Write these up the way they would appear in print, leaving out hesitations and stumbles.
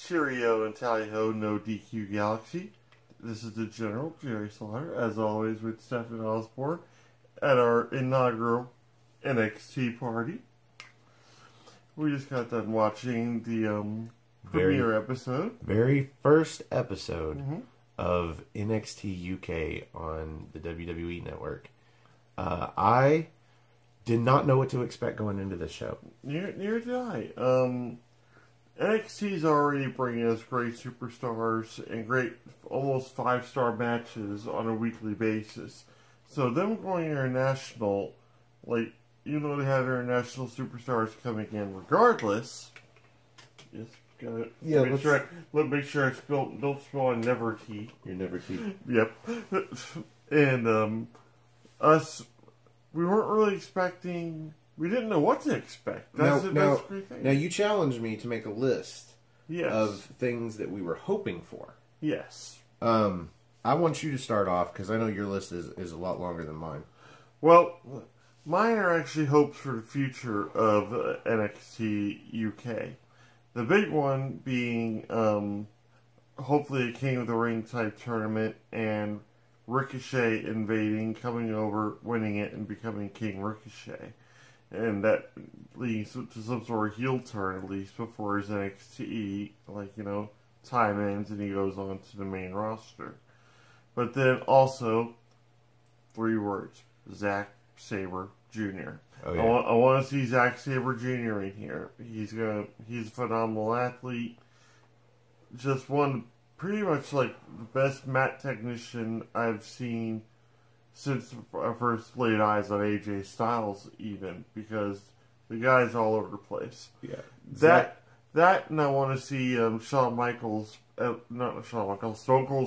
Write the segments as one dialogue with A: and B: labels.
A: Cheerio and tally-ho, no DQ Galaxy. This is the General, Jerry Slaughter, as always with Stephen Osborne at our inaugural NXTea Party. We just got done watching the premiere episode.
B: Very first episode of NXT UK on the WWE Network. I did not know what to expect going into this show.
A: Neither did I. NXT's already bringing us great superstars and great, almost 5-star matches on a weekly basis. So them going international, like, you know, they have international superstars coming in regardless. Just gotta make sure I don't spill on NXTea.
B: Your NXTea.
A: Yep. And we weren't really expecting. We didn't know what to expect. That's the great thing.
B: Now, you challenged me to make a list
A: yes.
B: of things that we were hoping for.
A: Yes.
B: I want you to start off, because I know your list is a lot longer than mine.
A: Well, mine are actually hopes for the future of NXT UK. The big one being hopefully a King of the Ring type tournament and Ricochet invading, coming over, winning it, and becoming King Ricochet. And that leads to some sort of heel turn, at least, before his NXT, time ends and he goes on to the main roster. But then also, 3 words, Zack Sabre Jr.
B: Oh, yeah.
A: I want to see Zack Sabre Jr. in here. He's a phenomenal athlete. Just pretty much like the best mat technician I've seen since I first laid eyes on AJ Styles, even, because the guy's all over the place.
B: Yeah.
A: That, and I want to see Stone Cold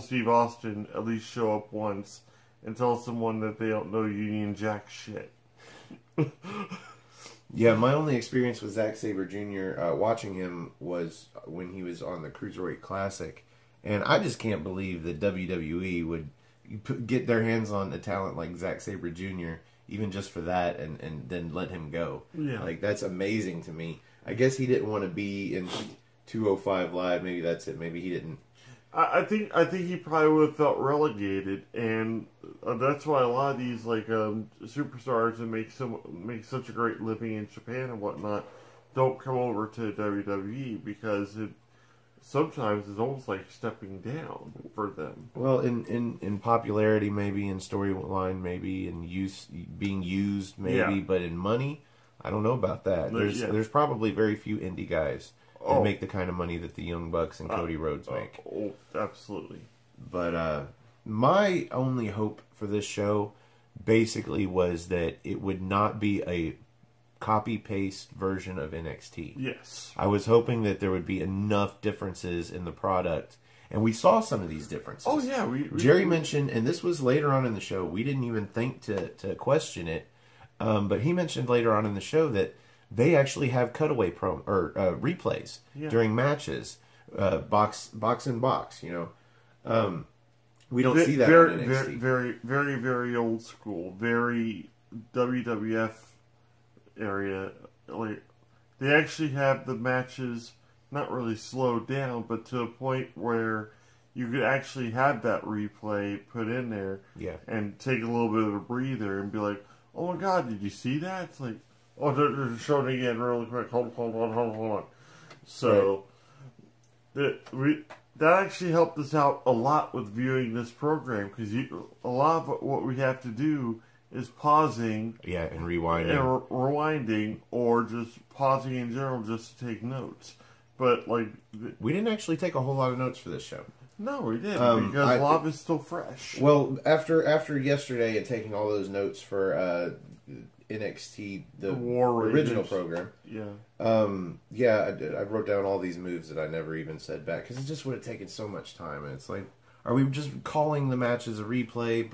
A: Steve Austin at least show up once and tell someone that they don't know Union Jack shit.
B: Yeah, my only experience with Zack Sabre Jr. Watching him was when he was on the Cruiserweight Classic, and I just can't believe that WWE would get their hands on a talent like Zack Sabre Jr. even just for that, and then let him go.
A: Yeah.
B: Like, that's amazing to me. I guess he didn't want to be in 205 Live. Maybe that's it. Maybe he didn't.
A: I think he probably would have felt relegated, and that's why a lot of these superstars that make such a great living in Japan and whatnot don't come over to WWE, because sometimes it's almost like stepping down for them.
B: Well, in popularity, maybe, in storyline, maybe, in being used, maybe, but in money, I don't know about that. There's probably very few indie guys that make the kind of money that the Young Bucks and Cody Rhodes make.
A: Oh, absolutely.
B: But my only hope for this show basically was that it would not be a copy-paste version of NXT.
A: Yes.
B: I was hoping that there would be enough differences in the product, and we saw some of these differences.
A: Oh, yeah.
B: Jerry mentioned, and this was later on in the show, we didn't even think to question it, but he mentioned later on in the show that they actually have cutaway replays during matches, box in box, We don't see that on NXT.
A: Very, very, very old school. Very WWF area. Like, they actually have the matches not really slowed down, but to a point where you could actually have that replay put in there and take a little bit of a breather and be like, oh my god, did you see that? It's like, oh, they're showing it again really quick. Hold on. So, that actually helped us out a lot with viewing this program, because a lot of what we have to do is pausing.
B: Yeah, and rewinding.
A: And rewinding, or just pausing in general just to take notes. But, we
B: didn't actually take a whole lot of notes for this show.
A: No, we didn't, because a lot of it's still fresh.
B: Well, after yesterday and taking all those notes for NXT, the original program.
A: Yeah.
B: I wrote down all these moves that I never even said back, because it just would have taken so much time. And it's like, are we just calling the match as a replay,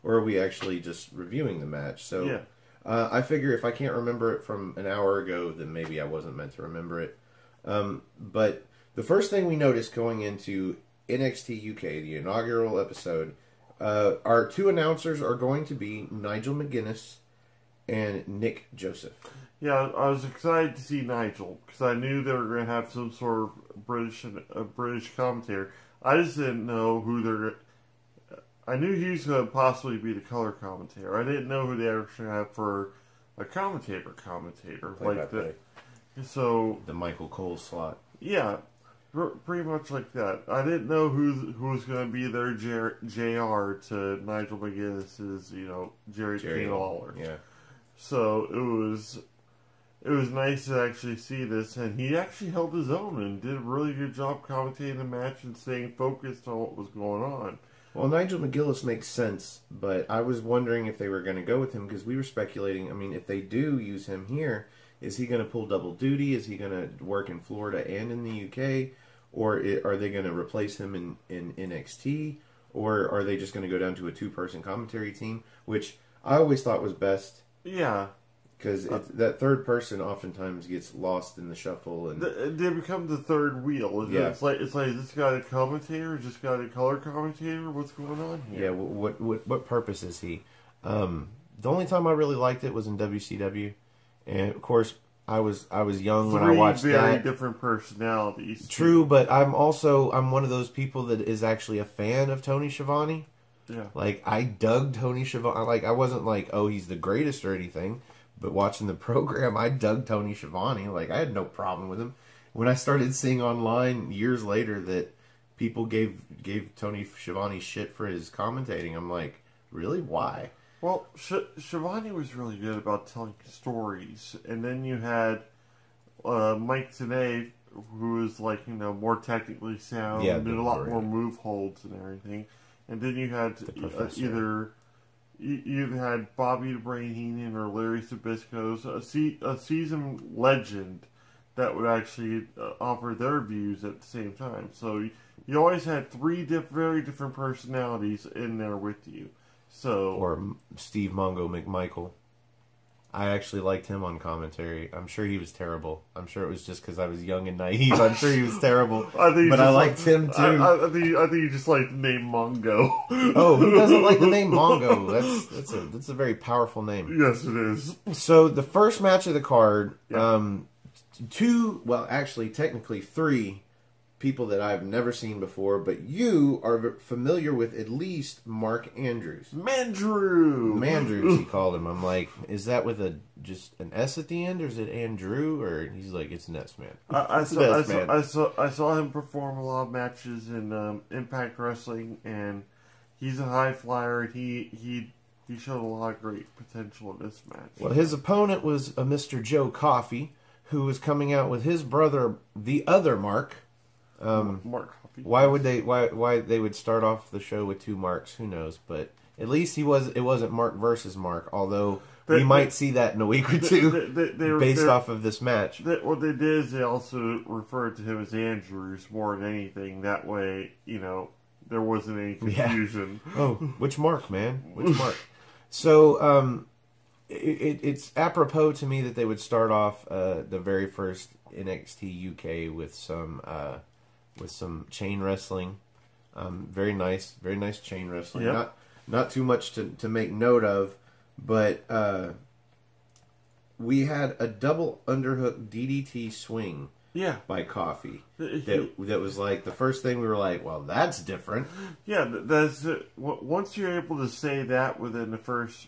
B: or are we actually just reviewing the match? So I figure if I can't remember it from an hour ago, then maybe I wasn't meant to remember it. But the first thing we noticed going into NXT UK, the inaugural episode, our 2 announcers are going to be Nigel McGuinness and Nick Joseph.
A: Yeah, I was excited to see Nigel, because I knew they were going to have some sort a British commentator. I just didn't know who they're. I knew he was going to possibly be the color commentator. I didn't know who they actually had for a commentator. So
B: the Michael Cole slot.
A: Yeah, pretty much like that. I didn't know who was going to be their JR to Nigel McGuinness's, Jerry King Lawler.
B: Yeah.
A: So it was nice to actually see this, and he actually held his own and did a really good job commentating the match and staying focused on what was going on.
B: Well, Nigel McGuinness makes sense, but I was wondering if they were going to go with him because we were speculating. I mean, if they do use him here, is he going to pull double duty? Is he going to work in Florida and in the UK? Or are they going to replace him in NXT? Or are they just going to go down to a two-person commentary team? Which I always thought was best.
A: Yeah.
B: Because that third person oftentimes gets lost in the shuffle. And
A: they become the third wheel.
B: Yeah.
A: It's like, is this guy a commentator? Is this guy a color commentator? What's going on here?
B: Yeah, what purpose is he? The only time I really liked it was in WCW. And, of course, I was young when I watched that.
A: Three very different personalities.
B: True, but I'm one of those people that is actually a fan of Tony Schiavone.
A: Yeah.
B: Like, I dug Tony Schiavone. Like, I wasn't like, oh, he's the greatest or anything. But watching the program, I dug Tony Schiavone. Like, I had no problem with him. When I started seeing online years later that people gave Tony Schiavone shit for his commentating, I'm like, really? Why?
A: Well, Schiavone was really good about telling stories. And then you had Mike Tenay, who was like, more technically sound, did a lot more move holds and everything. And then you had either had Bobby the Brain Heenan or Larry Zbyszko's, a seasoned legend that would actually offer their views at the same time. So you always had three very different personalities in there with you.
B: Or Steve Mongo McMichael. I actually liked him on commentary. I'm sure he was terrible. I'm sure it was just because I was young and naive. I'm sure he was terrible. I liked him too.
A: I think you just like the name Mongo.
B: Oh, who doesn't like the name Mongo? That's a very powerful name.
A: Yes, it is.
B: So the first match of the card, technically three people that I've never seen before, but you are familiar with at least Mark Andrews. Mandrews, he called him. I'm like, is that with just an S at the end, or is it Andrew? Or he's like, it's Ness, man.
A: I saw him perform a lot of matches in Impact Wrestling, and he's a high flyer. And he showed a lot of great potential in this match.
B: Well, his opponent was a Mr. Joe Coffey, who was coming out with his brother, the other Mark.
A: Mark Coffey.
B: Why they would start off the show with two Marks? Who knows? But at least it wasn't Mark versus Mark. Although we might see that in a week or two, based off of this match.
A: What they did is they also referred to him as Andrews more than anything. That way, there wasn't any confusion.
B: Yeah. Oh, which Mark, man? Which Mark? So it's apropos to me that they would start off the very first NXT UK with some chain wrestling. Very nice chain wrestling. Yep. Not too much to make note of, but we had a double underhook DDT swing.
A: Yeah,
B: by Coffey. That was like the first thing we were like, well, that's different.
A: Yeah, that's once you're able to say that within the first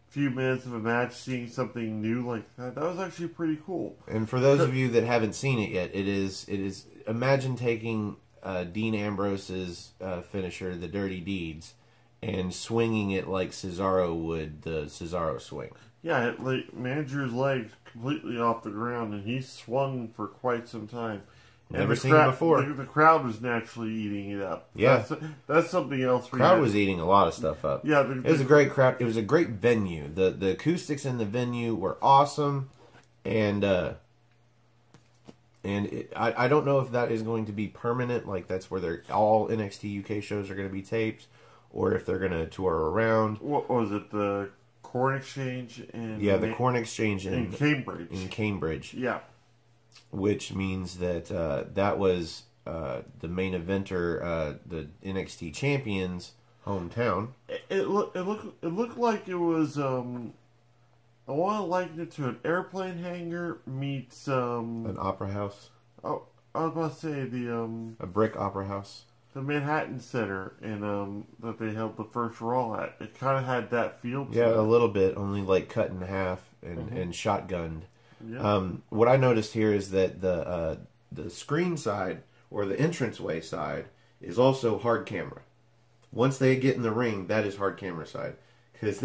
A: few minutes of a match, seeing something new like that was actually pretty cool.
B: And for those of you that haven't seen it yet, it is. Imagine taking Dean Ambrose's finisher, the Dirty Deeds, and swinging it like Cesaro would the Cesaro swing.
A: Yeah, like Manager's legs completely off the ground, and he swung for quite some time.
B: Never seen it before.
A: The crowd was naturally eating it up.
B: Yeah,
A: that's something else.
B: The crowd was eating a lot of stuff up.
A: Yeah,
B: it was a great crowd. It was a great venue. The acoustics in the venue were awesome, and I don't know if that is going to be permanent. Like that's where all NXT UK shows are going to be taped, or if they're going to tour around.
A: What was it? The Corn Exchange
B: the Corn Exchange in
A: Cambridge.
B: In Cambridge.
A: Yeah.
B: Which means that that was the main eventer, the NXT Champions' hometown.
A: It looked like it was. I want to liken it to an airplane hangar meets
B: an opera house.
A: Oh, I was about to say
B: A brick opera house.
A: the Manhattan Center and that they held the first Raw at. It kind of had that feel to
B: Yeah,
A: it.
B: a little bit, only like cut in half and shotgunned.
A: Yeah.
B: What I noticed here is that the screen side or the entranceway side is also hard camera. Once they get in the ring, that is hard camera side, because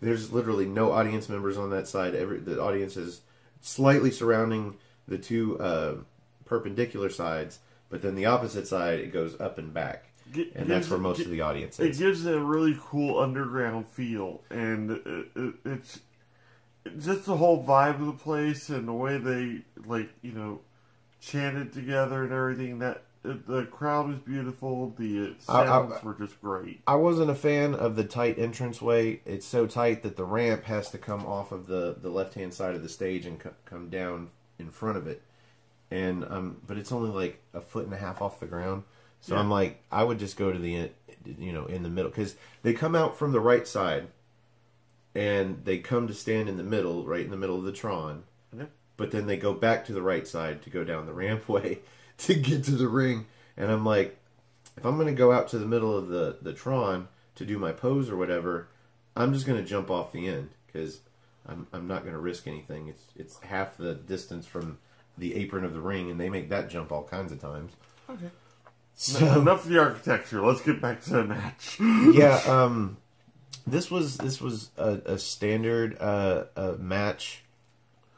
B: there's literally no audience members on that side. The audience is slightly surrounding the two perpendicular sides, but then the opposite side it goes up and back, and that's where most of the audience is.
A: It gives it a really cool underground feel, and it's just the whole vibe of the place and the way they chanted together and everything. The crowd was beautiful. The sounds were just great.
B: I wasn't a fan of the tight entranceway. It's so tight that the ramp has to come off of the left-hand side of the stage and come down in front of it. And but it's only like 1.5 feet off the ground. So yeah. I'm like, I would just go to the in the middle, because they come out from the right side and they come to stand in the middle, right in the middle of the Tron.
A: Yeah.
B: But then they go back to the right side to go down the rampway to get to the ring. And I'm like, if I'm going to go out to the middle of the Tron to do my pose or whatever, I'm just going to jump off the end, because I'm not going to risk anything. It's half the distance from the apron of the ring, and they make that jump all kinds of times.
A: Okay. So, enough of the architecture. Let's get back to the match.
B: Yeah. This was a standard match,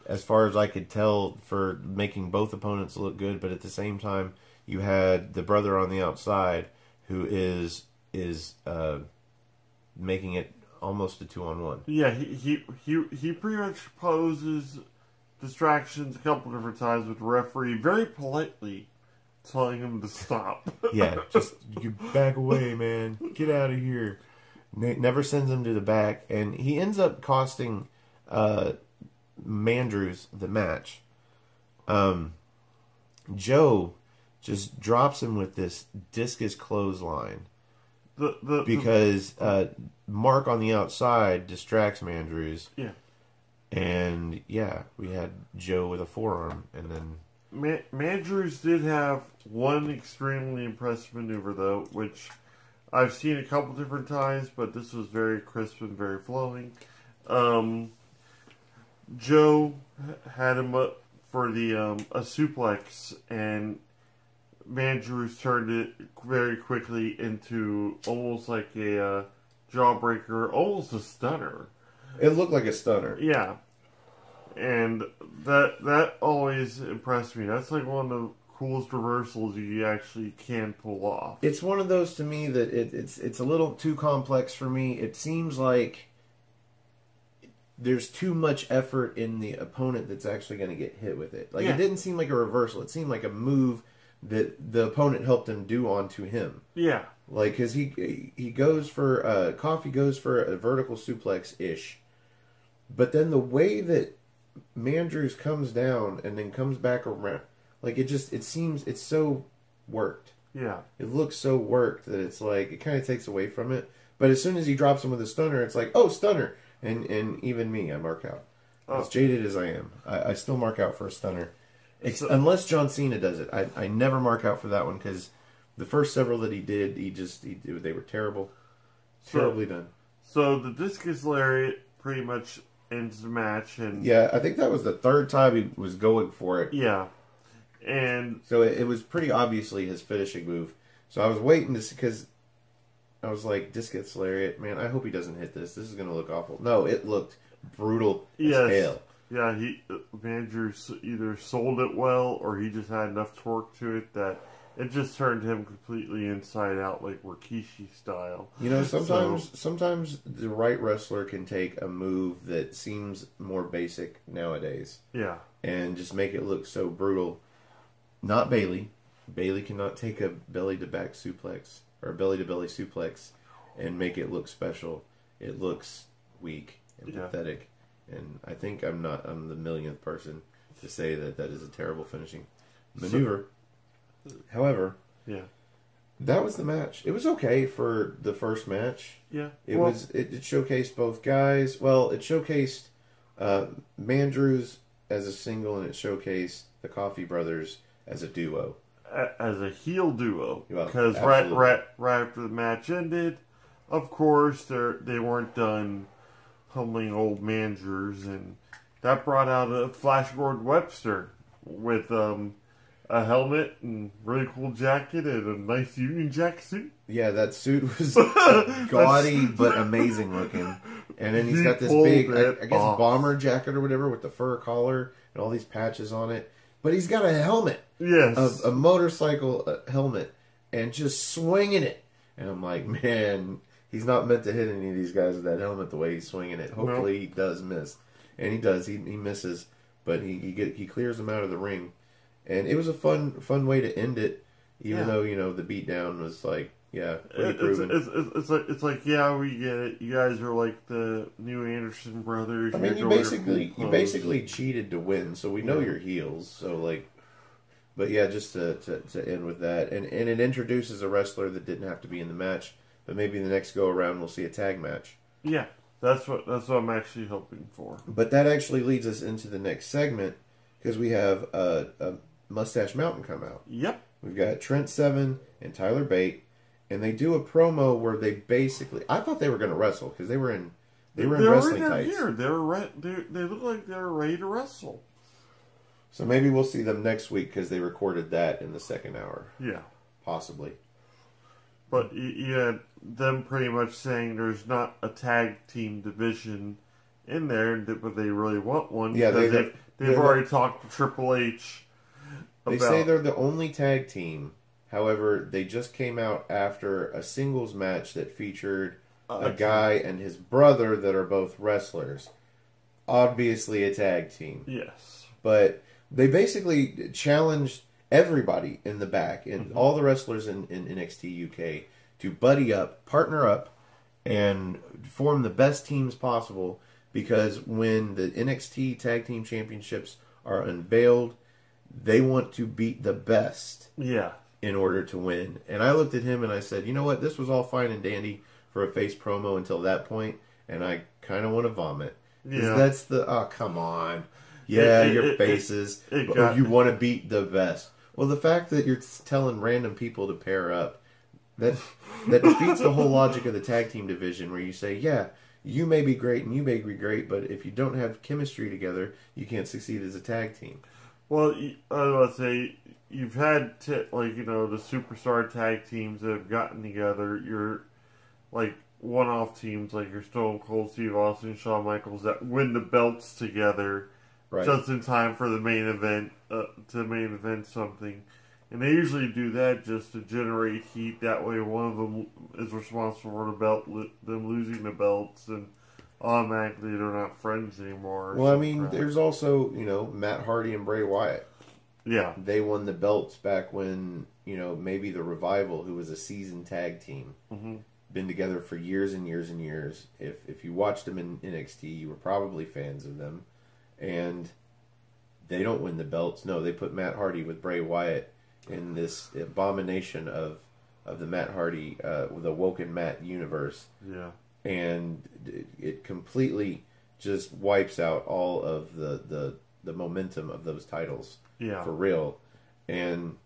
B: as far as I could tell, for making both opponents look good. But at the same time, you had the brother on the outside who is making it almost a 2-on-1.
A: Yeah, he pretty much poses distractions a couple different times with the referee, very politely telling him to stop.
B: Yeah, just you back away, man. Get out of here. Never sends him to the back, and he ends up costing Mandrews the match. Joe just drops him with this discus clothesline because Mark on the outside distracts Mandrews.
A: Yeah.
B: And yeah, we had Joe with a forearm, and then
A: Mandrews did have one extremely impressive maneuver, though, which I've seen a couple different times, but this was very crisp and very flowing. Joe had him up for the a suplex, and Mandrews turned it very quickly into almost like a jawbreaker, almost a stunner.
B: It looked like a stunner.
A: Yeah. And that always impressed me. That's like one of the coolest reversals you actually can pull off.
B: It's one of those to me that it's a little too complex for me. It seems like there's too much effort in the opponent that's actually going to get hit with it. Like, yeah. It didn't seem like a reversal. It seemed like a move that the opponent helped him do onto him.
A: Yeah.
B: Like, because he goes for, Coffee goes for a vertical suplex-ish. But then the way that Mandrews comes down and then comes back around, like, it seems, it's so worked.
A: Yeah.
B: It looks so worked that it's like, it kind of takes away from it. But as soon as he drops him with a stunner, it's like, oh, stunner. And even me, I mark out. As jaded as I am, I still mark out for a stunner. Unless John Cena does it. I never mark out for that one, because the first several that he did, they were terrible. Terribly done. So
A: the discus lariat pretty much ends the match. And
B: yeah, I think that was the third time he was going for it.
A: Yeah. And
B: so it was pretty obviously his finishing move. So I was waiting to see, because I was like, discus lariat, man, I hope he doesn't hit this. This is going to look awful. No, it looked brutal as hell.
A: Yeah, Mandrews either sold it well, or he just had enough torque to it that it just turned him completely inside out, like Rikishi style.
B: You know, sometimes the right wrestler can take a move that seems more basic nowadays.
A: Yeah.
B: And just make it look so brutal. Not Bayley. Bayley cannot take a belly-to-back suplex, or a belly-to-belly suplex, and make it look special. It looks weak and pathetic. And I think I'm the millionth person to say that is a terrible finishing maneuver. However, that was the match. It was okay for the first match.
A: Yeah.
B: It showcased both guys. Well, it showcased Mandrews as a single, and it showcased the Coffee Brothers as a duo.
A: As a heel duo.
B: Well,
A: because right after the match ended, of course, they weren't done pummeling old managers, and that brought out a Flash Gordon Webster with a helmet and really cool jacket and a nice Union Jack suit.
B: Yeah, that suit was gaudy but amazing looking. And then he's got this big, I guess, bomber jacket or whatever with the fur collar and all these patches on it. But he's got a helmet.
A: Yes.
B: A motorcycle helmet. And just swinging it. And I'm like, man, he's not meant to hit any of these guys with that helmet the way he's swinging it. Hopefully he does miss. And he does. He misses. But he clears them out of the ring. And it was a fun way to end it. Even though, the beatdown was like,
A: it's like, yeah, we get it. You guys are like the new Anderson brothers.
B: I mean, you basically cheated to win, so we know you're heels. So like, but yeah, just to end with that, and it introduces a wrestler that didn't have to be in the match, but maybe the next go around we'll see a tag match.
A: Yeah, that's what I'm actually hoping for.
B: But that actually leads us into the next segment because we have a Mustache Mountain come out.
A: Yep,
B: we've got Trent Seven and Tyler Bate. And they do a promo where they basically... I thought they were going to wrestle because they were in wrestling tights.
A: Here. They look like they were ready to wrestle.
B: So maybe we'll see them next week because they recorded that in the second hour.
A: Yeah.
B: Possibly.
A: But you had them pretty much saying there's not a tag team division in there, but they really want one.
B: Yeah,
A: they've already talked to Triple H about...
B: They say they're the only tag team. However, they just came out after a singles match that featured a guy and his brother that are both wrestlers. Obviously a tag team.
A: Yes.
B: But they basically challenged everybody in the back and all the wrestlers in NXT UK to buddy up, partner up, and form the best teams possible because when the NXT Tag Team Championships are unveiled, they want to beat the best.
A: Yeah.
B: In order to win. And I looked at him and I said, you know what? This was all fine and dandy for a face promo until that point, and I kind of want to vomit. Yeah. That's come on. Yeah, your faces. You want to beat the best. Well, the fact that you're telling random people to pair up, that defeats the whole logic of the tag team division where you say, yeah, you may be great and you may be great, but if you don't have chemistry together, you can't succeed as a tag team.
A: Well, I was about to say... You've had, the superstar tag teams that have gotten together. Your, one-off teams like your Stone Cold Steve Austin, Shawn Michaels that win the belts together just in time for the main event, something. And they usually do that just to generate heat. That way one of them is responsible for them losing the belts, and automatically they're not friends anymore.
B: Well, I mean, there's also, Matt Hardy and Bray Wyatt.
A: Yeah.
B: They won the belts back when, maybe the Revival, who was a seasoned tag team, been together for years and years and years. If you watched them in NXT, you were probably fans of them. And they don't win the belts. No, they put Matt Hardy with Bray Wyatt in this abomination of the Matt Hardy, the Woken Matt universe.
A: Yeah.
B: And it completely just wipes out all of the momentum of those titles.
A: Yeah.
B: For real. And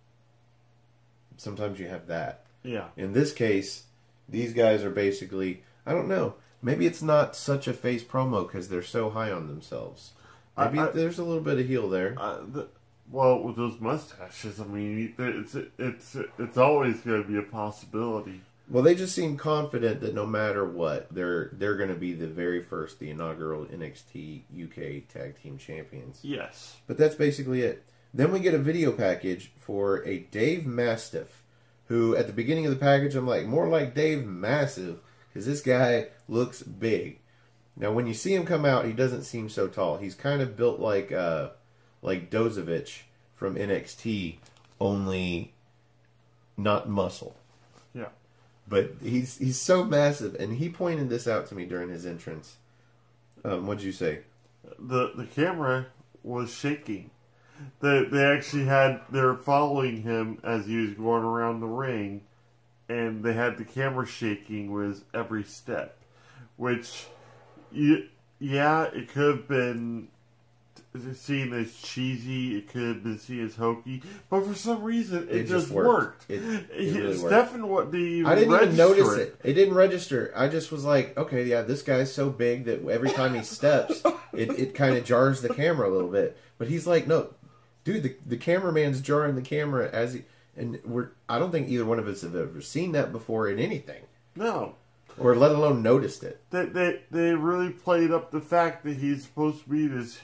B: sometimes you have that.
A: Yeah.
B: In this case, these guys are basically, I don't know, maybe it's not such a face promo because they're so high on themselves. Maybe there's a little bit of heel there.
A: Well, with those mustaches, I mean, it's always going to be a possibility.
B: Well, they just seem confident that no matter what, they're going to be the inaugural NXT UK Tag Team Champions.
A: Yes.
B: But that's basically it. Then we get a video package for a Dave Mastiff, who at the beginning of the package, I'm like, more like Dave Massive, because this guy looks big. Now, when you see him come out, he doesn't seem so tall. He's kind of built like Dozovich from NXT, only not muscle.
A: Yeah.
B: But he's so massive, and he pointed this out to me during his entrance. What'd you say?
A: The camera was shaking. They were following him as he was going around the ring, and they had the camera shaking with every step, which, it could have been seen as cheesy. It could have been seen as hokey, but for some reason, it just
B: worked. It really worked.
A: Stefan, what the
B: I didn't even notice it. It didn't register. I just was like, okay, yeah, this guy's so big that every time he steps, it kind of jars the camera a little bit. But he's like, no, dude, the cameraman's jarring the camera as he. And I don't think either one of us have ever seen that before in anything.
A: No.
B: Or let alone noticed it.
A: They really played up the fact that he's supposed to be this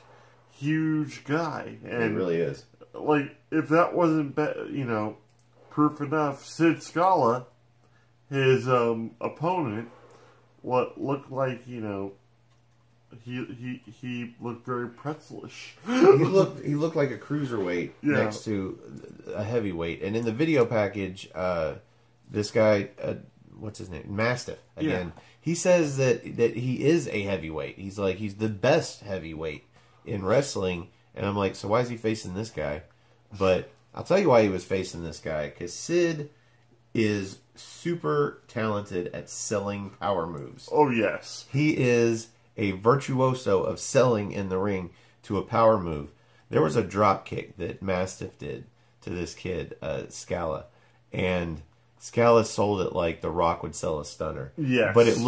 A: huge guy. And
B: it really is.
A: Like, if that wasn't, proof enough, Sid Scala, his opponent, what looked like, he looked very pretzelish.
B: he looked like a cruiserweight next to a heavyweight. And in the video package, this guy, what's his name? Mastiff again. Yeah. He says that he is a heavyweight. He's like he's the best heavyweight in wrestling. And I'm like, so why is he facing this guy? But I'll tell you why he was facing this guy. Because Sid is super talented at selling power moves.
A: Oh yes,
B: he is a virtuoso of selling in the ring to a power move. There was a drop kick that Mastiff did to this kid, Scala, and Scala sold it like The Rock would sell a stunner.
A: Yes.
B: But it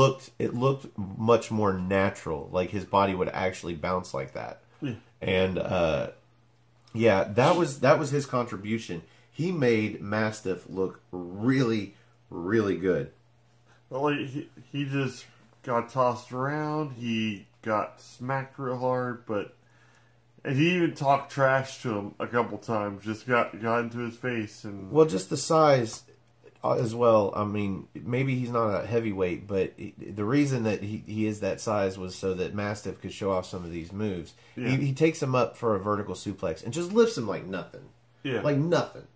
B: looked much more natural, like his body would actually bounce like that.
A: Yeah.
B: And that was his contribution. He made Mastiff look really, really good.
A: Well, he just got tossed around. He got smacked real hard, and he even talked trash to him a couple times. Just got into his face and
B: just the size as well. I mean, maybe he's not a heavyweight, but the reason that he is that size was so that Mastiff could show off some of these moves. Yeah. He takes him up for a vertical suplex and just lifts him like nothing.
A: Yeah,
B: like nothing,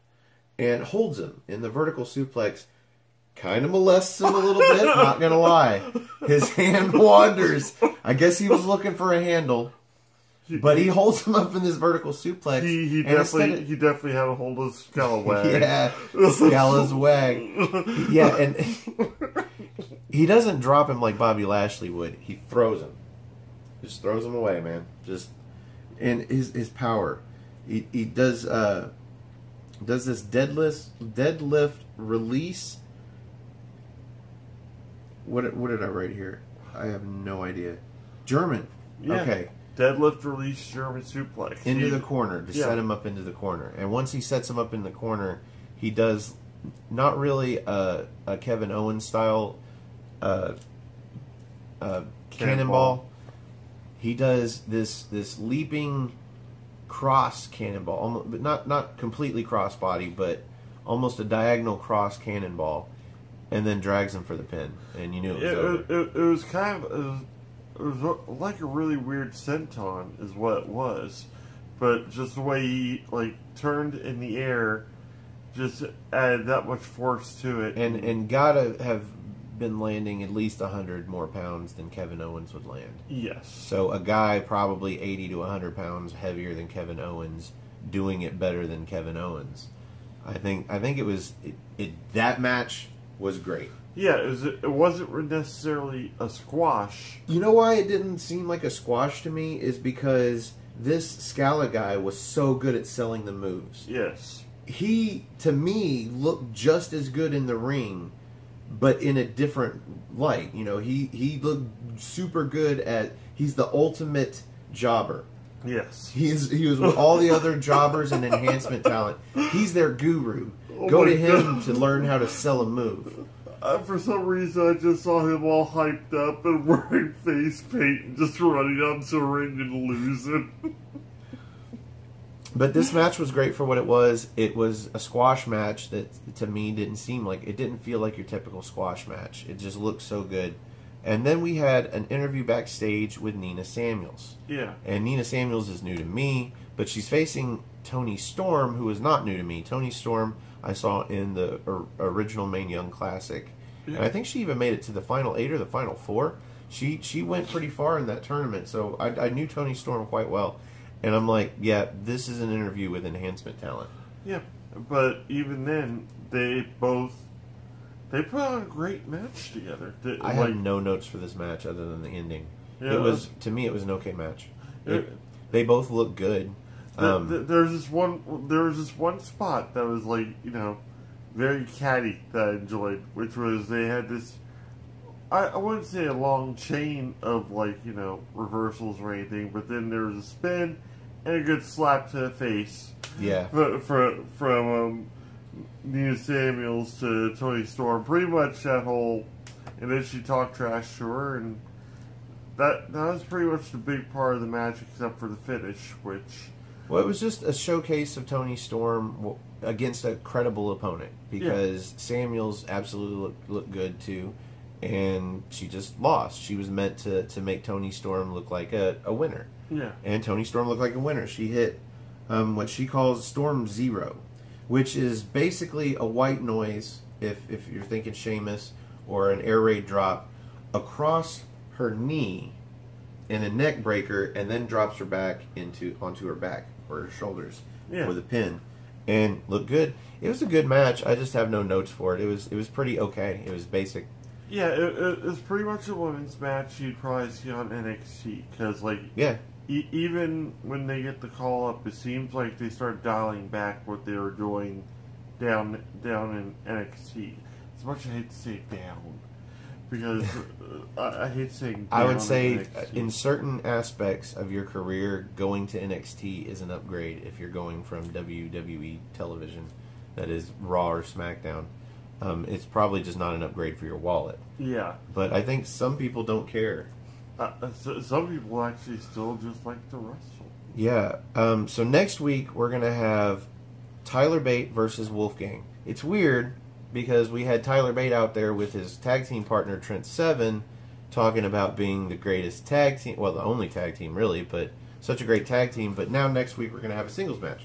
B: and holds him in the vertical suplex. Kind of molests him a little bit, not gonna lie. His hand wanders. I guess he was looking for a handle. But he holds him up in this vertical suplex.
A: He definitely had a hold of Scala wag.
B: Yeah, Scala's wag. Yeah, and he doesn't drop him like Bobby Lashley would. He throws him. Just throws him away, man. And his power. He does this deadlift release. What did I write here? I have no idea. German.
A: Yeah.
B: Okay.
A: Deadlift release German suplex.
B: Into the corner to set him up into the corner. And once he sets him up in the corner, he does not really a Kevin Owens style cannonball. He does this leaping cross cannonball, but not completely cross body, but almost a diagonal cross cannonball, and then drags him for the pin. And you knew it was over.
A: It was kind of it was like a really weird senton, is what it was, but just the way he turned in the air, just added that much force to it.
B: And gotta have been landing at least 100 more pounds than Kevin Owens would land.
A: Yes.
B: So a guy probably 80 to 100 pounds heavier than Kevin Owens doing it better than Kevin Owens. I think it was that match was great.
A: Yeah, it wasn't necessarily a squash.
B: You know why it didn't seem like a squash to me is because this Scala guy was so good at selling the moves.
A: Yes.
B: He, to me, looked just as good in the ring, but in a different light. You know, he looked super good at... He's the ultimate jobber.
A: Yes.
B: He was with all the other jobbers and enhancement talent. He's their guru. Go to him to learn how to sell a move.
A: For some reason, I just saw him all hyped up and wearing face paint and just running onto the ring and losing.
B: But this match was great for what it was. It was a squash match that, to me, didn't feel like your typical squash match. It just looked so good. And then we had an interview backstage with Nina Samuels.
A: Yeah. And
B: Nina Samuels is new to me, but she's facing Toni Storm, who is not new to me. Toni Storm I saw in the original Mae Young Classic. Yeah. And I think she even made it to the Final 8 or the Final 4. She went pretty far in that tournament, so I knew Toni Storm quite well. And I'm like, yeah, this is an interview with enhancement talent.
A: Yeah, but even then, they put on a great match together.
B: I have no notes for this match other than the ending. Yeah, to me, it was an okay match. They both look good.
A: There was this one spot that was like, very catty that I enjoyed, which was they had this. I wouldn't say a long chain of reversals or anything, but then there was a spin and a good slap to the face.
B: Yeah.
A: From Nia Samuels to Toni Storm, pretty much that whole, and then she talked trash to her, and that was pretty much the big part of the match, except for the finish, which.
B: Well, it was just a showcase of Toni Storm against a credible opponent, because Samuels absolutely looked good too, and she just lost. She was meant to make Toni Storm look like a winner.
A: Yeah.
B: And Toni Storm looked like a winner. She hit what she calls Storm Zero, which is basically a white noise, if you're thinking Sheamus, or an air raid drop across her knee in a neck breaker, and then drops her back onto her back or her shoulders with a pin, and looked good. It was a good match. I just have no notes for it. It was pretty okay. It was basic.
A: Yeah, it was pretty much a women's match you'd probably see on NXT, because even when they get the call up, it seems like they start dialing back what they were doing down in NXT. As much as I hate to say down, because I hate saying down.
B: I would say
A: NXT.
B: In certain aspects of your career, going to NXT is an upgrade if you're going from WWE television, that is Raw or SmackDown. It's probably just not an upgrade for your wallet.
A: Yeah.
B: But I think some people don't care.
A: Some people actually still just like to wrestle.
B: Yeah. So next week we're going to have Tyler Bate versus Wolfgang. It's weird because we had Tyler Bate out there with his tag team partner Trent Seven talking about being the greatest tag team. Well, the only tag team really, but such a great tag team. But now next week we're going to have a singles match.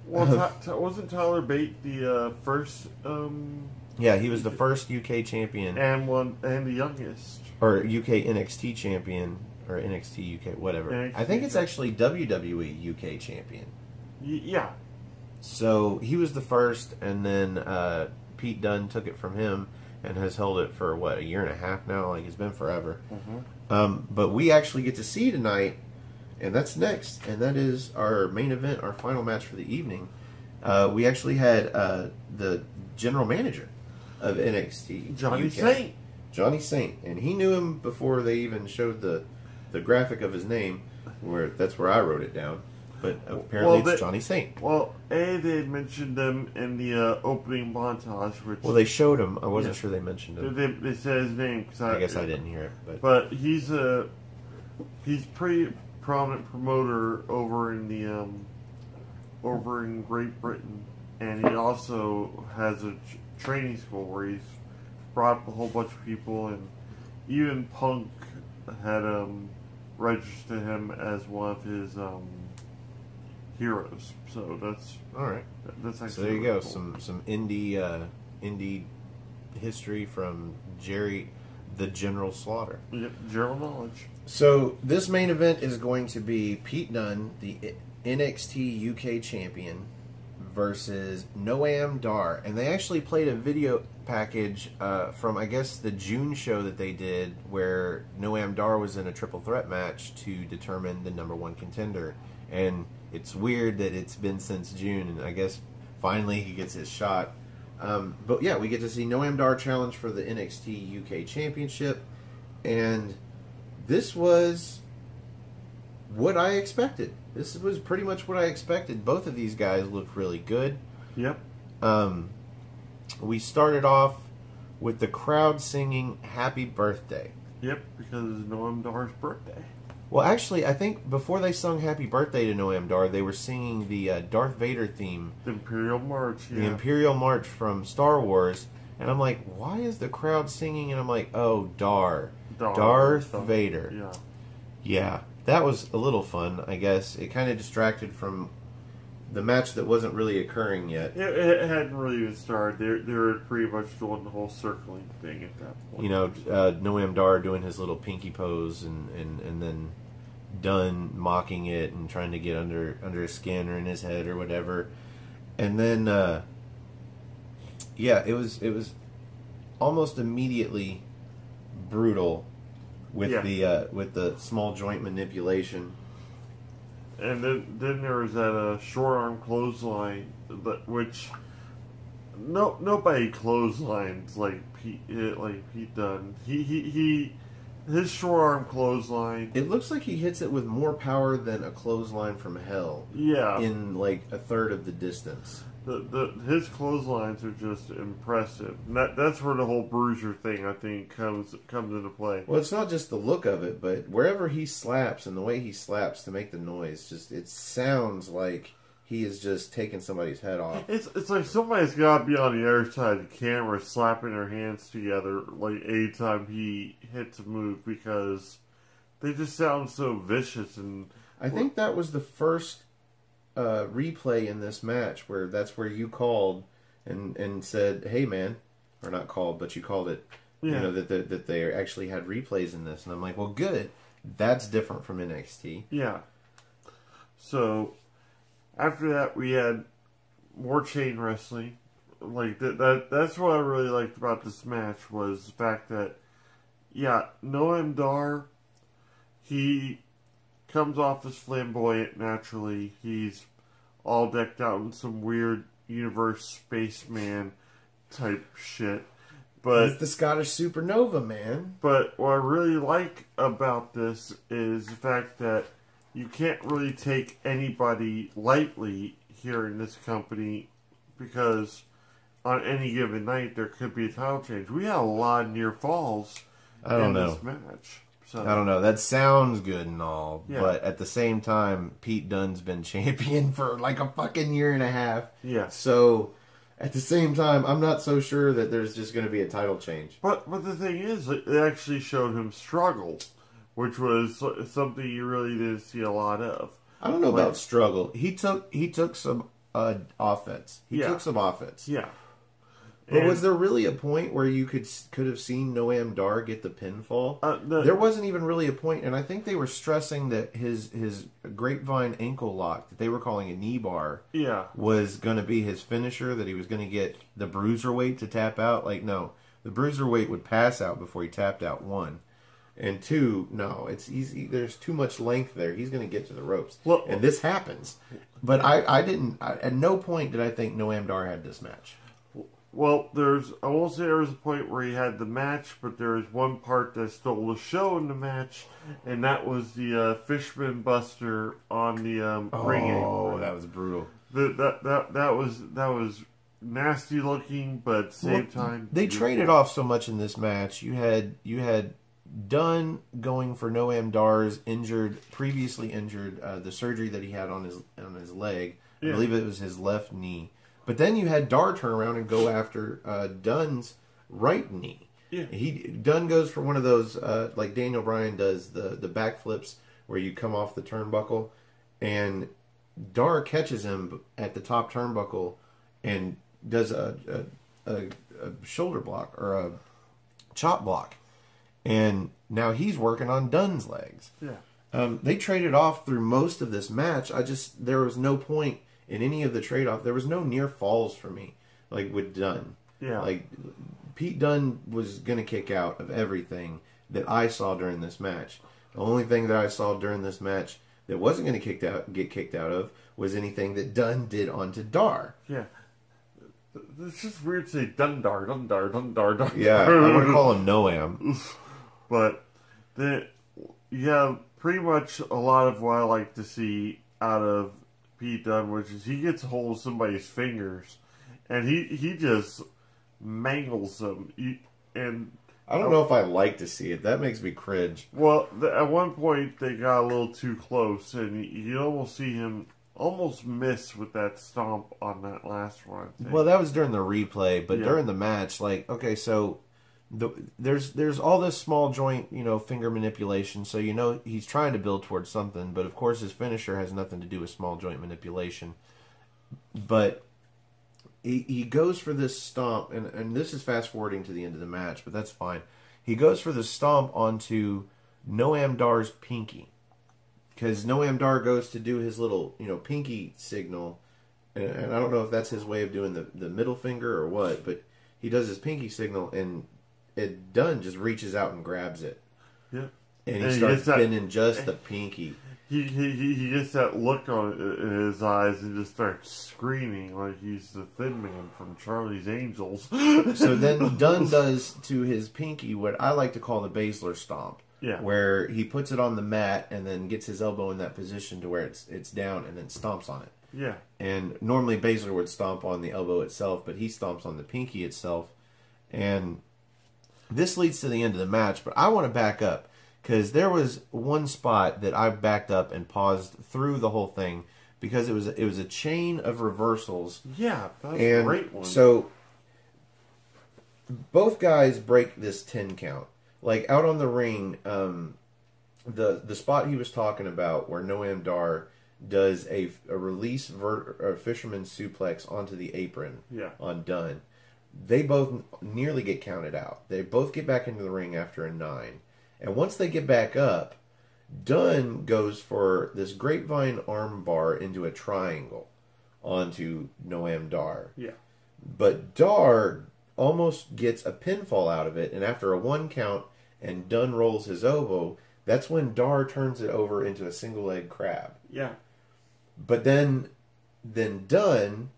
A: Well, wasn't Tyler Bate the first...
B: Yeah, he was the first UK champion.
A: And the youngest.
B: Or UK NXT champion, or NXT UK, whatever.
A: NXT
B: I think it's actually WWE UK champion.
A: Yeah.
B: So he was the first, and then Pete Dunne took it from him and has held it for, a year and a half now? Like, it's been forever.
A: Mm-hmm.
B: But we actually get to see tonight, and that's next, and that is our main event, our final match for the evening. We actually had the general manager of NXT
A: Johnny
B: UK.
A: Saint.
B: Johnny Saint, and he knew him before they even showed the graphic of his name. That's where I wrote it down, but apparently it's Johnny Saint.
A: Well, they had mentioned him in the opening montage, which
B: they showed him. I wasn't sure they mentioned him.
A: They said his name because
B: I guess I didn't hear it,
A: but he's pretty prominent promoter over in Great Britain, and he also has a training school where he's brought up a whole bunch of people, and even Punk had registered him as one of his heroes. So that's
B: all right.
A: That's actually
B: so there you
A: really
B: go.
A: cool.
B: Some indie history from Jerry, the General Slaughter.
A: Yep, general knowledge.
B: So this main event is going to be Pete Dunne, the NXT UK champion, versus Noam Dar, and they actually played a video package from, I guess, the June show that they did, where Noam Dar was in a triple threat match to determine the #1 contender. And it's weird that it's been since June, and I guess finally he gets his shot. But yeah, we get to see Noam Dar challenge for the NXT UK championship, and this was what I expected. This was pretty much what I expected. Both of these guys look really good.
A: Yep.
B: We started off with the crowd singing "Happy Birthday."
A: Yep, because it's Noam Dar's birthday.
B: Well, actually, I think before they sung "Happy Birthday" to Noam Dar, they were singing the Darth Vader theme,
A: the Imperial March. Yeah.
B: The Imperial March from Star Wars. And I'm like, why is the crowd singing? And I'm like, oh, Darth Vader.
A: Yeah.
B: Yeah, that was a little fun, I guess. It kind of distracted from the match that wasn't really occurring yet.
A: It hadn't really even started. They were pretty much doing the whole circling thing at that point.
B: You know, Noam Dar doing his little pinky pose, and then Dunn mocking it and trying to get under his skin or in his head or whatever. And then, yeah, it was almost immediately brutal with the small joint manipulation.
A: And then there was that short arm clothesline, which nobody clotheslines like Pete Dunne. His short arm clothesline.
B: It looks like he hits it with more power than a clothesline from hell.
A: Yeah.
B: In like a third of the distance.
A: His clotheslines are just impressive. And that's where the whole bruiser thing, I think, comes into play.
B: Well, it's not just the look of it, but wherever he slaps and the way he slaps to make the noise, just it sounds like he is just taking somebody's head off.
A: It's like somebody's got to be on the other side of the camera slapping their hands together like anytime he hits a move, because they just sound so vicious. And
B: I think that was the first replay in this match where you called and said, "Hey, man," or not called, but you called it. Yeah. You know that they actually had replays in this, and I'm like, well, good. That's different from NXT.
A: Yeah. So after that, we had more chain wrestling. Like that's what I really liked about this match, was the fact that, Noam Dar, he comes off as flamboyant naturally. He's all decked out in some weird universe spaceman type shit. But
B: it's the Scottish Supernova, man.
A: But what I really like about this is the fact that you can't really take anybody lightly here in this company, because on any given night there could be a title change. We had a lot of near falls in this match. So,
B: I don't know. That sounds good and all, but at the same time, Pete Dunne's been champion for like a fucking year and a half.
A: Yeah.
B: So at the same time, I'm not so sure that there's just going to be a title change.
A: But the thing is, it actually showed him struggle, which was something you really didn't see a lot of.
B: I don't know about struggle. He took some offense. He took some offense.
A: Yeah.
B: But was there really a point where you could have seen Noam Dar get the pinfall? There wasn't even really a point, and I think they were stressing that his grapevine ankle lock, that they were calling a knee bar, was going to be his finisher, that he was going to get the bruiserweight to tap out. Like, no, the bruiserweight would pass out before he tapped out, one. And two, no, it's easy. There's too much length there. He's going to get to the ropes.
A: Well,
B: and this happens. But I didn't, at no point did I think Noam Dar had this match.
A: Well, I won't say there was a point where he had the match, but there was one part that stole the show in the match, and that was the Fishman Buster on the ring apron.
B: Oh, that was brutal.
A: That was nasty looking, but at the same time,
B: they traded off so much in this match. You had Dunne going for Noam Dar's previously injured, the surgery that he had on his leg. I believe it was his left knee. But then you had Dar turn around and go after Dunne's right knee.
A: Yeah.
B: Dunne goes for one of those, like Daniel Bryan does, the backflips where you come off the turnbuckle. And Dar catches him at the top turnbuckle and does a shoulder block, or a chop block. And now he's working on Dunne's legs.
A: Yeah.
B: They traded off through most of this match. There was no point in any of the trade-off. There was no near falls for me, like with Dunne.
A: Yeah.
B: Like, Pete Dunne was going to kick out of everything that I saw during this match. The only thing that I saw during this match that wasn't going to get kicked out of was anything that Dunne did onto Dar.
A: Yeah. It's just weird to say Dundar.
B: Yeah, I want to call him Noam.
A: But, pretty much a lot of what I like to see out of Pete Dunne, which is he gets a hold of somebody's fingers, and he just mangles them. And
B: I don't know if I like to see it. That makes me cringe.
A: Well, at one point they got a little too close, and you almost see him almost miss with that stomp on that last one.
B: Well, that was during the replay, but during the match, like, okay, so there's all this small joint, finger manipulation, so he's trying to build towards something, but of course his finisher has nothing to do with small joint manipulation. But he goes for this stomp, and this is fast forwarding to the end of the match, but that's fine. He goes for the stomp onto Noam Dar's pinky, because Noam Dar goes to do his little pinky signal, and I don't know if that's his way of doing the middle finger or what, but he does his pinky signal, and Dunne just reaches out and grabs it.
A: Yeah.
B: And he starts bending just the pinky.
A: He gets that look in his eyes and just starts screaming like he's the Thin Man from Charlie's Angels.
B: So then Dunn does to his pinky what I like to call the Baszler stomp.
A: Yeah.
B: Where he puts it on the mat and then gets his elbow in that position to where it's down and then stomps on it.
A: Yeah.
B: And normally Baszler would stomp on the elbow itself, but he stomps on the pinky itself. And this leads to the end of the match, but I want to back up. Because there was one spot that I backed up and paused through the whole thing because it was a chain of reversals.
A: Yeah, that's a great one.
B: So both guys break this 10 count. Like out on the ring, the spot he was talking about where Noam Dar does a release a fisherman suplex onto the apron on Dunn. They both nearly get counted out. They both get back into the ring after a 9. And once they get back up, Dunn goes for this grapevine arm bar into a triangle onto Noam Dar.
A: Yeah.
B: But Dar almost gets a pinfall out of it, and after a 1 count and Dunn rolls his elbow, that's when Dar turns it over into a single leg crab.
A: Yeah.
B: But then Dunn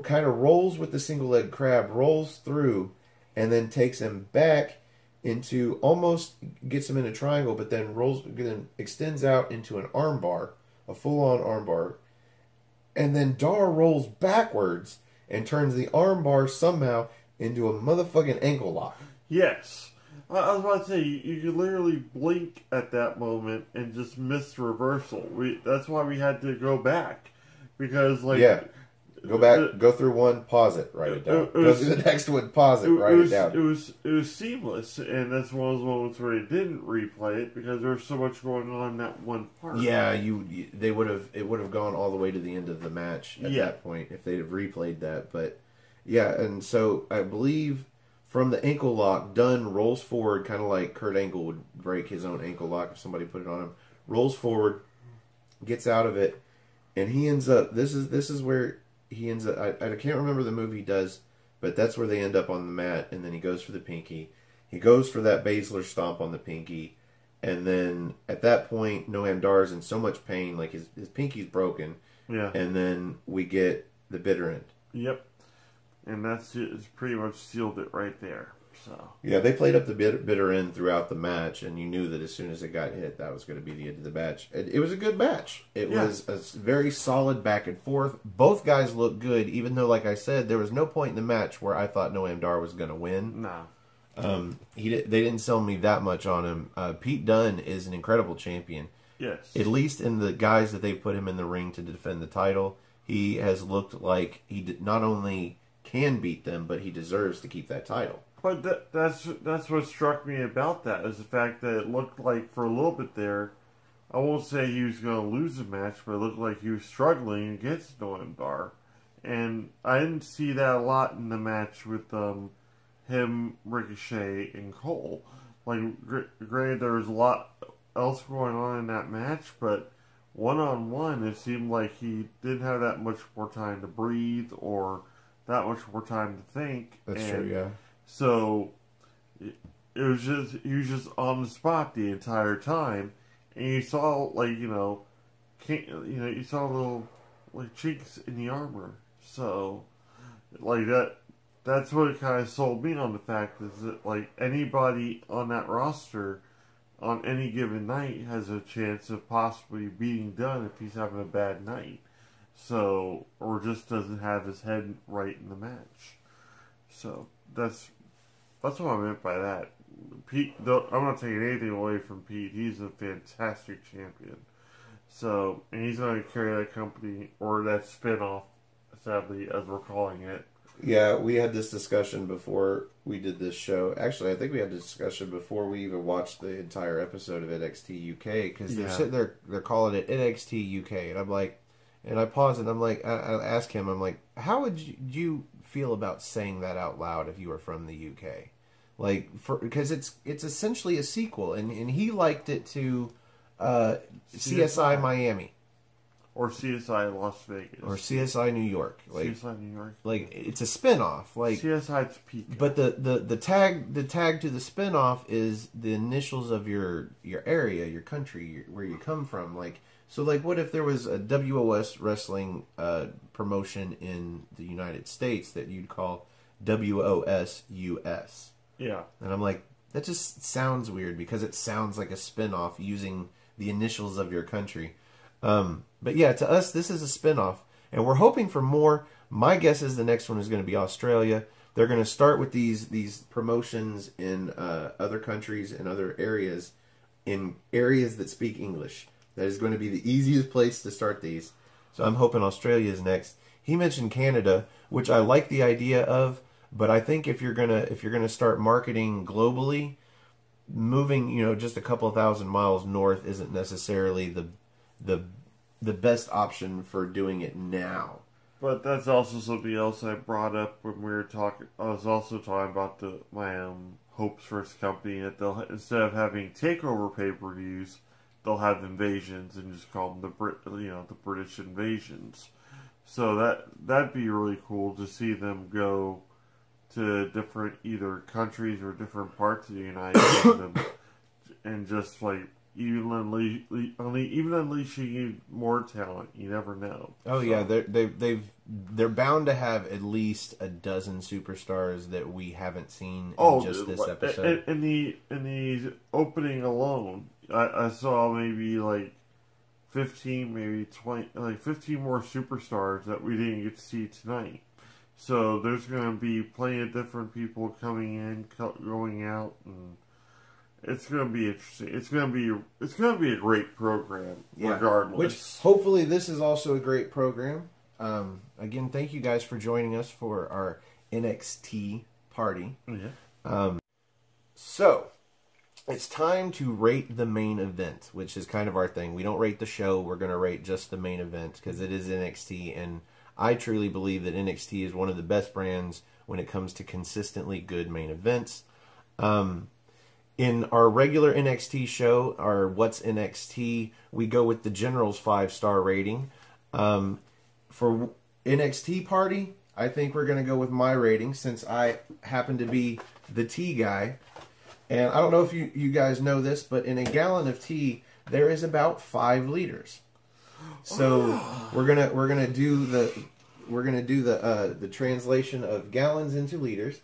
B: kind of rolls with the single leg crab, rolls through, and then takes him back into almost gets him in a triangle, but then extends out into an armbar, a full-on armbar, and then Dar rolls backwards and turns the armbar somehow into a motherfucking ankle lock.
A: Yes. I was about to say, you could literally blink at that moment and just miss the reversal. That's why we had to go back. Because, like...
B: Yeah. Go back, go through one, pause it, write it down. Go through the next one, pause it, write it down.
A: It was seamless, and that's one of those moments where they didn't replay it because there was so much going on in that one part.
B: Yeah, it would have gone all the way to the end of the match at that point if they'd have replayed that. But yeah, and so I believe from the ankle lock, Dunn rolls forward, kind of like Kurt Angle would break his own ankle lock if somebody put it on him. Rolls forward, gets out of it, and he ends up. This is where. He ends up, I can't remember the move he does, but that's where they end up on the mat, and then he goes for the pinky. He goes for that Baszler stomp on the pinky, and then at that point, Noam Dar's in so much pain, like his pinky's broken.
A: Yeah.
B: And then we get the bitter end.
A: Yep. And it's pretty much sealed it right there. So
B: yeah, they played up the bitter end throughout the match, and you knew that as soon as it got hit, that was going to be the end of the match. It was a good match. It was a very solid back and forth. Both guys looked good, even though, like I said, there was no point in the match where I thought Noam Dar was going to win.
A: No.
B: They didn't sell me that much on him. Pete Dunne is an incredible champion.
A: Yes.
B: At least in the guys that they put him in the ring to defend the title, he has looked like he not only can beat them, but he deserves to keep that title.
A: But that's what struck me about that, is the fact that it looked like for a little bit there, I won't say he was going to lose the match, but it looked like he was struggling against Noam Dar. And I didn't see that a lot in the match with him, Ricochet, and Cole. Like, granted, there was a lot else going on in that match, but one-on-one, it seemed like he didn't have that much more time to breathe or that much more time to think.
B: That's true, yeah.
A: So he was just on the spot the entire time, and you saw you saw little like chinks in the armor. So like that's what kind of sold me on the fact is that like anybody on that roster on any given night has a chance of possibly being done if he's having a bad night. So or just doesn't have his head right in the match. So that's what I meant by that. Pete, I'm not taking anything away from Pete. He's a fantastic champion. So, and he's going to carry that company, or that spinoff, sadly, as we're calling it.
B: Yeah, we had this discussion before we did this show. Actually, I think we had this discussion before we even watched the entire episode of NXT UK, because they're sitting there, they're calling it NXT UK, and I'm like, and I pause and I'm like, I ask him, I'm like, how would you feel about saying that out loud if you were from the UK? Like, because it's essentially a sequel, and he liked it to CSI Miami.
A: or CSI Las Vegas,
B: or CSI New York. Like,
A: CSI New York.
B: Like, it's a spin-off. Like,
A: CSI Topeka.
B: But the tag to the spin-off is the initials of your area, your country, where you come from. Like, so, like, what if there was a WOS wrestling promotion in the United States that you'd call WOS US?
A: Yeah.
B: And I'm like, that just sounds weird because it sounds like a spin-off using the initials of your country. But yeah, to us, this is a spin-off, and we're hoping for more. My guess is the next one is going to be Australia. They're going to start with these promotions in other countries and other areas, in areas that speak English. That is going to be the easiest place to start these. So I'm hoping Australia is next. He mentioned Canada, which I like the idea of, but I think if you're gonna start marketing globally, moving just a couple of thousand miles north isn't necessarily the best option for doing it now.
A: But that's also something else I brought up when we were talking. I was also talking about my Hopes First company, that they'll, instead of having takeover pay-per-views, they'll have invasions and just call them the British invasions. So that'd be really cool to see them go to different either countries or different parts of the United Kingdom, and just like even unleashing more talent. You never know.
B: Oh so. Yeah, they're bound to have at least a dozen superstars that we haven't seen in just this episode.
A: In the opening alone, I saw maybe like 15, maybe 20, like 15 more superstars that we didn't get to see tonight. So there's going to be plenty of different people coming in, going out, and it's going to be interesting. It's going to be a great program, regardless.
B: Which hopefully this is also a great program. Again, thank you guys for joining us for our NXT party.
A: Yeah.
B: So it's time to rate the main event, which is kind of our thing. We don't rate the show. We're going to rate just the main event because it is NXT, and I truly believe that NXT is one of the best brands when it comes to consistently good main events. In our regular NXT show, our What's NXT, we go with the General's 5-star rating. For NXT Party, I think we're going to go with my rating since I happen to be the tea guy. And I don't know if you guys know this, but in a gallon of tea, there is about 5 liters. So we're gonna do the translation of gallons into liters.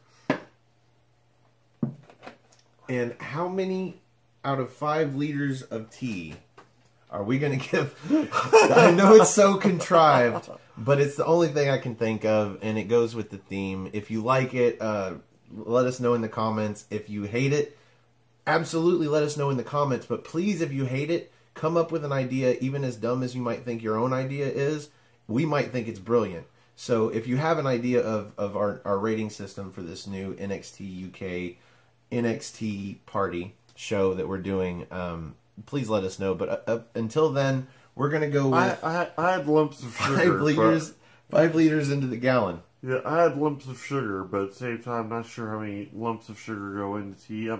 B: And how many out of 5 liters of tea are we going to give? I know it's so contrived, but it's the only thing I can think of, and it goes with the theme. If you like it, let us know in the comments. If you hate it, absolutely let us know in the comments. But please, if you hate it, come up with an idea, even as dumb as you might think your own idea is. We might think it's brilliant. So if you have an idea of our rating system for this new NXT UK NXT Party show that we're doing, please let us know. But until then, we're going to go with
A: I had lumps of sugar.
B: 5 liters into the gallon.
A: Yeah, I had lumps of sugar, but at the same time, I'm not sure how many lumps of sugar go into tea.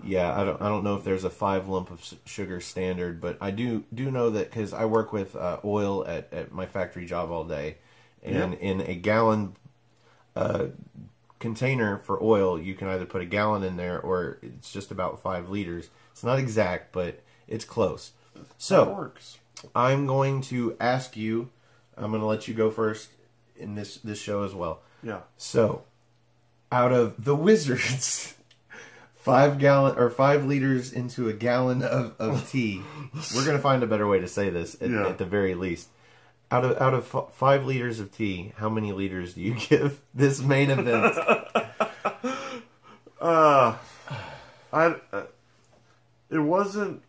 B: Yeah, I don't know if there's a 5 lump of sugar standard, but I do know that because I work with oil at my factory job all day, and in a gallon container for oil, you can either put a gallon in there or it's just about 5 liters. It's not exact, but it's close. So
A: that works.
B: I'm going to ask you. I'm going to let you go first in this show as well.
A: Yeah.
B: So, out of the Wizards, 5 liters into a gallon of tea. We're going to find a better way to say this at the very least. Out of 5 liters of tea, how many liters do you give this main event?
A: It wasn't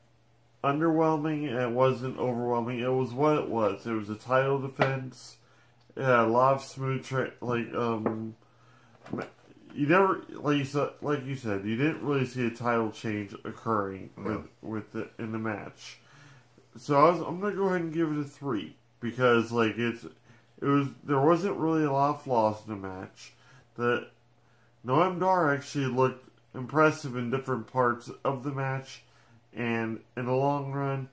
A: underwhelming and it wasn't overwhelming. It was what it was. It was a title defense. It had a lot of smooth you never, like you said, you didn't really see a title change occurring in the match. So I'm gonna go ahead and give it a 3 because there wasn't really a lot of flaws in the match. The Noam Dar actually looked impressive in different parts of the match, and in the long run,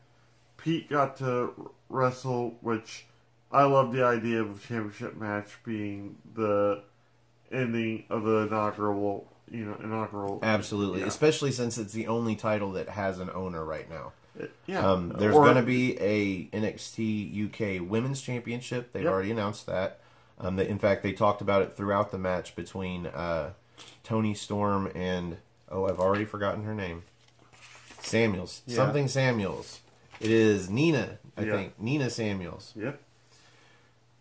A: Pete got to wrestle, which I love the idea of a championship match being the ending of the inaugural.
B: Absolutely,
A: yeah.
B: Especially since it's the only title that has an owner right now.
A: Yeah.
B: There's going to be a NXT UK Women's Championship. They've
A: Yep.
B: already announced that. In fact, they talked about it throughout the match between Toni Storm and, I've already forgotten her name. Samuels.
A: Yeah.
B: Something Samuels. It is Nina, I
A: Yeah.
B: think. Nina Samuels.
A: Yep.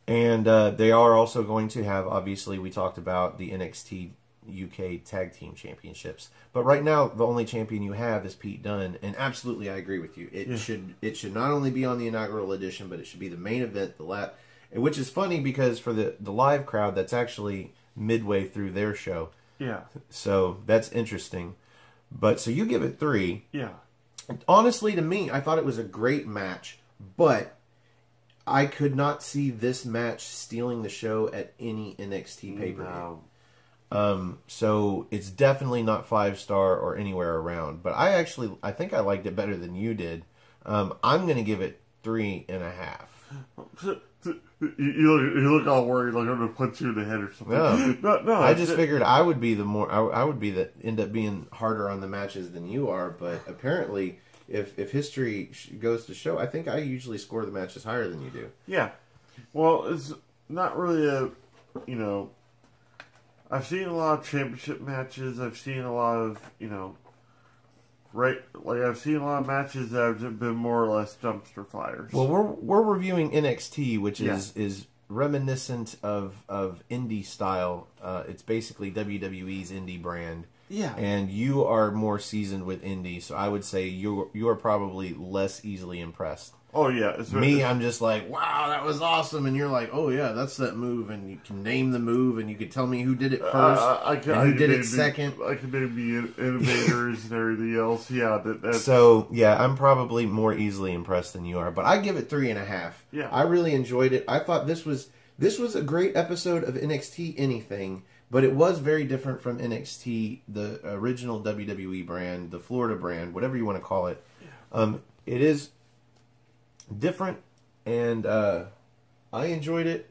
B: And they are also going to have, obviously, we talked about the NXT UK Tag Team Championships. But right now, the only champion you have is Pete Dunne. And absolutely, I agree with you. It should not only be on the inaugural edition, but it should be the main event, which is funny because for the live crowd, that's actually midway through their show.
A: Yeah.
B: So that's interesting. But so you give it 3.
A: Yeah.
B: Honestly, to me, I thought it was a great match, but I could not see this match stealing the show at any NXT pay-per-view.
A: No.
B: So it's definitely not 5-star or anywhere around. But I think I liked it better than you did. I'm going to give it 3.5.
A: You look all worried, like I'm going to punch you in the head or something. No.
B: I just figured I would be end up being harder on the matches than you are. But apparently, if history goes to show, I think I usually score the matches higher than you do.
A: Yeah. Well, it's not really I've seen a lot of championship matches. I've seen a lot of, I've seen a lot of matches that have been more or less dumpster fires.
B: Well, we're reviewing NXT, which
A: Yeah.
B: is reminiscent of indie style. It's basically WWE's indie brand.
A: Yeah.
B: And you are more seasoned with indie, so I would say you are probably less easily impressed.
A: Oh, yeah.
B: I'm just like, wow, that was awesome. And you're like, oh, yeah, that's that move. And you can name the move, and you can tell me who did it first who did it second.
A: I can maybe innovators and everything else. Yeah. That's...
B: So, yeah, I'm probably more easily impressed than you are. But I give it 3.5.
A: Yeah.
B: I really enjoyed it. I thought this was a great episode of NXT anything. But it was very different from NXT, the original WWE brand, the Florida brand, whatever you want to call it. It is different, and I enjoyed it,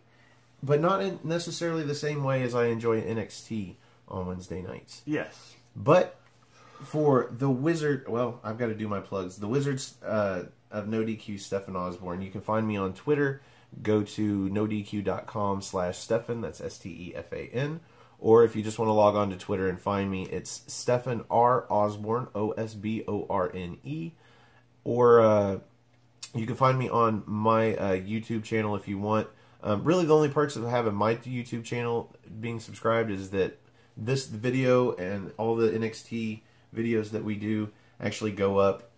B: but not in necessarily the same way as I enjoy NXT on Wednesday nights.
A: Yes.
B: But for the Wizard, well, I've got to do my plugs. The Wizards of No DQ, Stefan Osborne. You can find me on Twitter. Go to nodq.com/Stefan. That's STEFAN. Or if you just want to log on to Twitter and find me, it's Stefan R. Osborne, OSBORNE. Or you can find me on my YouTube channel if you want. Really, the only perks of having my YouTube channel being subscribed is that this video and all the NXT videos that we do actually go up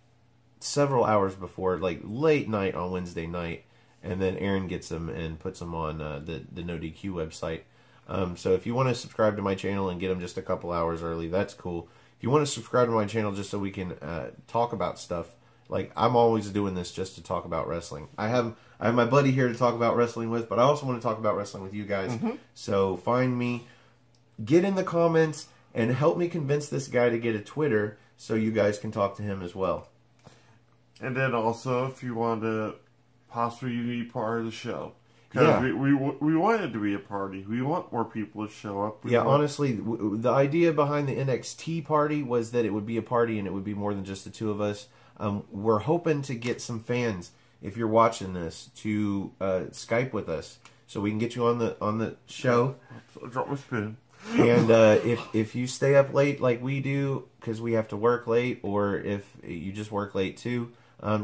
B: several hours before, like late night on Wednesday night. And then Aaron gets them and puts them on the No DQ website. So if you want to subscribe to my channel and get them just a couple hours early, that's cool. If you want to subscribe to my channel just so we can talk about stuff, like I'm always doing this just to talk about wrestling. I have my buddy here to talk about wrestling with, but I also want to talk about wrestling with you guys. Mm-hmm. So find me, get in the comments, and help me convince this guy to get a Twitter so you guys can talk to him as well.
A: And then also, if you want to possibly be part of the show. Because we want it to be a party. We want more people to show up.
B: Honestly, the idea behind the NXTea Party was that it would be a party and it would be more than just the two of us. We're hoping to get some fans, if you're watching this, to Skype with us so we can get you on the show.
A: I'll drop my spin.
B: And if you stay up late like we do because we have to work late, or if you just work late too,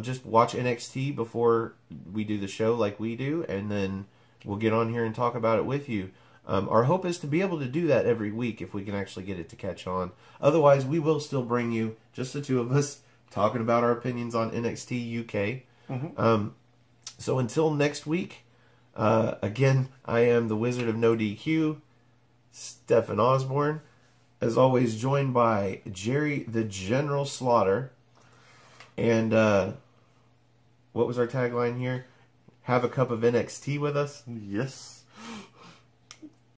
B: just watch NXT before we do the show like we do, and then we'll get on here and talk about it with you. Our hope is to be able to do that every week if we can actually get it to catch on. Otherwise, we will still bring you, just the two of us, talking about our opinions on NXT UK. Mm-hmm. So until next week, again, I am the Wizard of No DQ, Stefan Osborne. As always, joined by Jerry the General Slaughter. And what was our tagline here? Have a cup of NXT with us?
A: Yes.